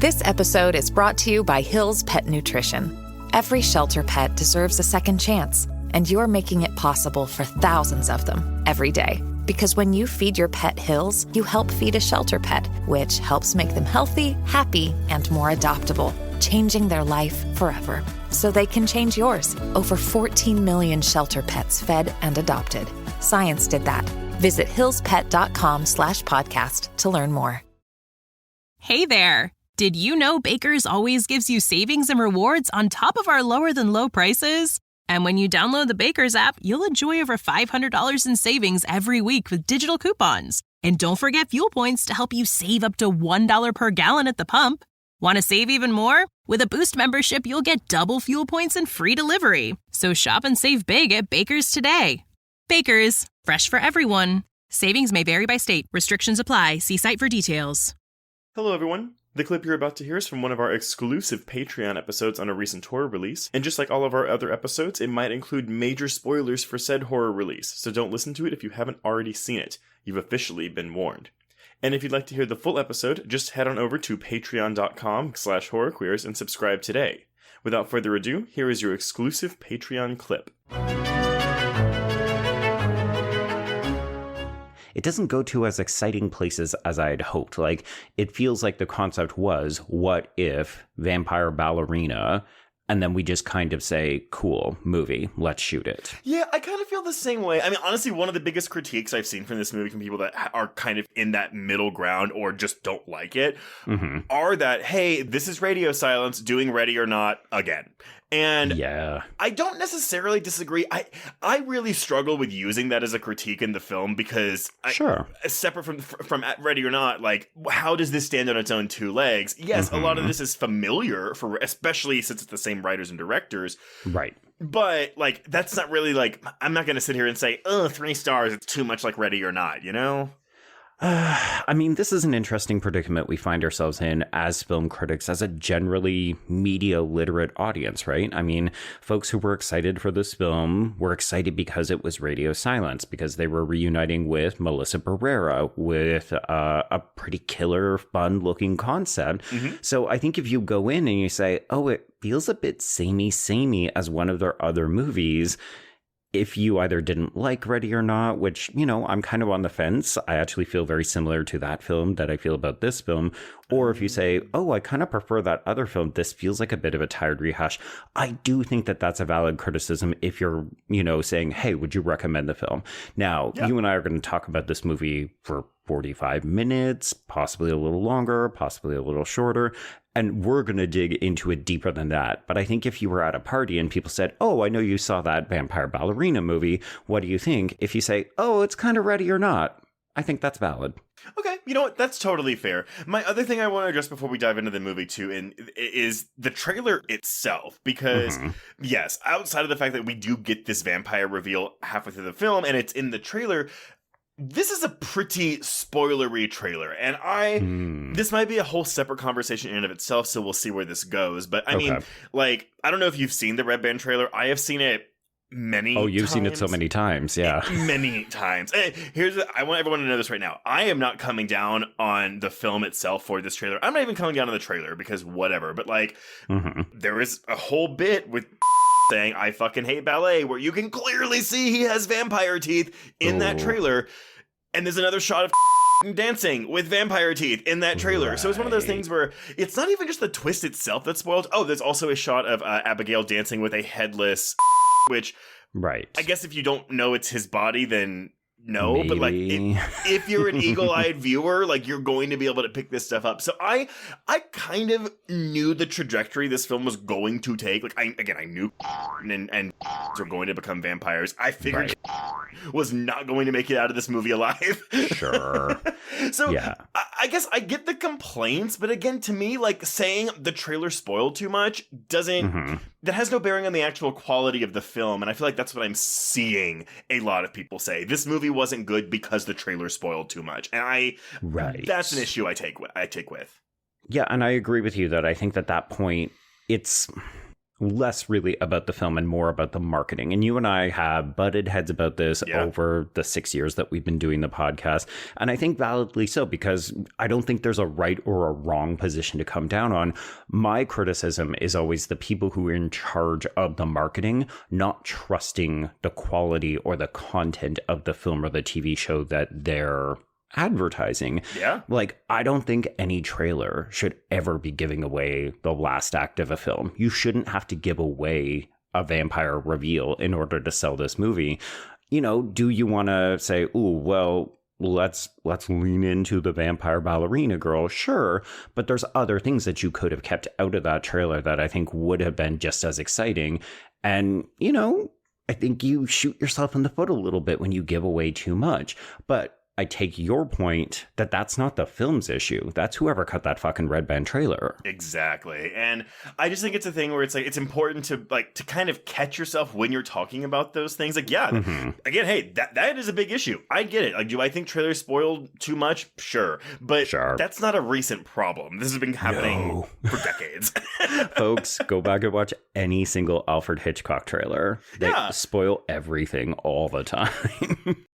This episode is brought to you by Hill's Pet Nutrition. Every shelter pet deserves a second chance, and you're making it possible for thousands of them every day. Because when you feed your pet Hill's, you help feed a shelter pet, which helps make them healthy, happy, and more adoptable, changing their life forever. So they can change yours. Over 14 million shelter pets fed and adopted. Science did that. Visit hillspet.com/podcast to learn more. Hey there. Did you know Baker's always gives you savings and rewards on top of our lower than low prices? And when you download the Baker's app, you'll enjoy over $500 in savings every week with digital coupons. And don't forget fuel points to help you save up to $1 per gallon at the pump. Want to save even more? With a Boost membership, you'll get double fuel points and free delivery. So shop and save big at Baker's today. Baker's, fresh for everyone. Savings may vary by state. Restrictions apply. See site for details. Hello, everyone. The clip you're about to hear is from one of our exclusive Patreon episodes on a recent horror release, and just like all of our other episodes, it might include major spoilers for said horror release, so don't listen to it if you haven't already seen it. You've officially been warned. And if you'd like to hear the full episode, just head on over to patreon.com/horrorqueers and subscribe today. Without further ado, here is your exclusive Patreon clip. It doesn't go to as exciting places as I had hoped. Like, it feels like the concept was, what if vampire ballerina, and then we just kind of say, cool, movie, let's shoot it. Yeah, I kind of feel the same way. I mean, honestly, one of the biggest critiques I've seen from this movie from people that are kind of in that middle ground or just don't like it are that, hey, this is radio silence doing Ready or Not again. And yeah, I don't necessarily disagree. I really struggle with using that as a critique in the film because, separate from Ready or Not, like, how does this stand on its own two legs? Yes, a lot of this is familiar, especially since it's the same writers and directors. Right. But, like, that's not really, like, I'm not going to sit here and say, 3 stars, it's too much like Ready or Not, you know? I mean, this is an interesting predicament we find ourselves in as film critics, as a generally media literate audience, right? I mean, folks who were excited for this film were excited because it was radio silence, because they were reuniting with Melissa Barrera with a pretty killer, fun-looking concept. So I think if you go in and you say, oh, it feels a bit samey as one of their other movies, if you either didn't like Ready or Not, which, you know, I'm kind of on the fence. I actually feel very similar to that film that I feel about this film. Or if you say, oh, I kind of prefer that other film, this feels like a bit of a tired rehash. I do think that that's a valid criticism if you're, you know, saying, hey, would you recommend the film? Now, you and I are going to talk about this movie for 45 minutes, possibly a little longer, possibly a little shorter. And we're going to dig into it deeper than that. But I think if you were at a party and people said, oh, I know you saw that vampire ballerina movie, what do you think? If you say, oh, it's kind of Ready or Not, I think that's valid. Okay, you know what? That's totally fair. My other thing I want to address before we dive into the movie, too, is the trailer itself. Because, yes, outside of the fact that we do get this vampire reveal halfway through the film, and it's in the trailer, this is a pretty spoilery trailer, and this might be a whole separate conversation in and of itself, so we'll see where this goes. But I mean, like, I don't know if you've seen the Red Band trailer. I have seen it many times. Oh, you've seen it so many times, yeah. Many times. And I want everyone to know this right now. I am not coming down on the film itself for this trailer. I'm not even coming down on the trailer because whatever. But, like, there is a whole bit with saying, I fucking hate ballet, where you can clearly see he has vampire teeth in that trailer. And there's another shot of dancing with vampire teeth in that trailer. Right. So it's one of those things where it's not even just the twist itself that's spoiled. Oh, there's also a shot of Abigail dancing with a headless, which, I guess if you don't know it's his body, then no. Maybe. But like, if you're an eagle-eyed viewer, like, you're going to be able to pick this stuff up. So I kind of knew the trajectory this film was going to take. Like, I knew and were going to become vampires. I figured was not going to make it out of this movie alive. Sure. So yeah. I guess I get the complaints, but again, to me, like, saying the trailer spoiled too much doesn't, that has no bearing on the actual quality of the film. And I feel like that's what I'm seeing a lot of people say. This movie wasn't good because the trailer spoiled too much. And that's an issue I take with. Yeah, and I agree with you that I think that point, it's less really about the film and more about the marketing. And you and I have butted heads about this over the 6 years that we've been doing the podcast. And I think validly so, because I don't think there's a right or a wrong position to come down on. My criticism is always the people who are in charge of the marketing, not trusting the quality or the content of the film or the TV show that they're advertising. Yeah. Like, I don't think any trailer should ever be giving away the last act of a film. You shouldn't have to give away a vampire reveal in order to sell this movie. You know, do you want to say, ooh, well, let's lean into the vampire ballerina girl? Sure. But there's other things that you could have kept out of that trailer that I think would have been just as exciting. And, you know, I think you shoot yourself in the foot a little bit when you give away too much. But I take your point that that's not the film's issue. That's whoever cut that fucking red band trailer. Exactly. And I just think it's a thing where it's like, it's important to kind of catch yourself when you're talking about those things. Like, yeah, again, hey, that is a big issue. I get it. Like, do I think trailers spoiled too much? Sure. But that's not a recent problem. This has been happening for decades. Folks, go back and watch any single Alfred Hitchcock trailer. They spoil everything all the time.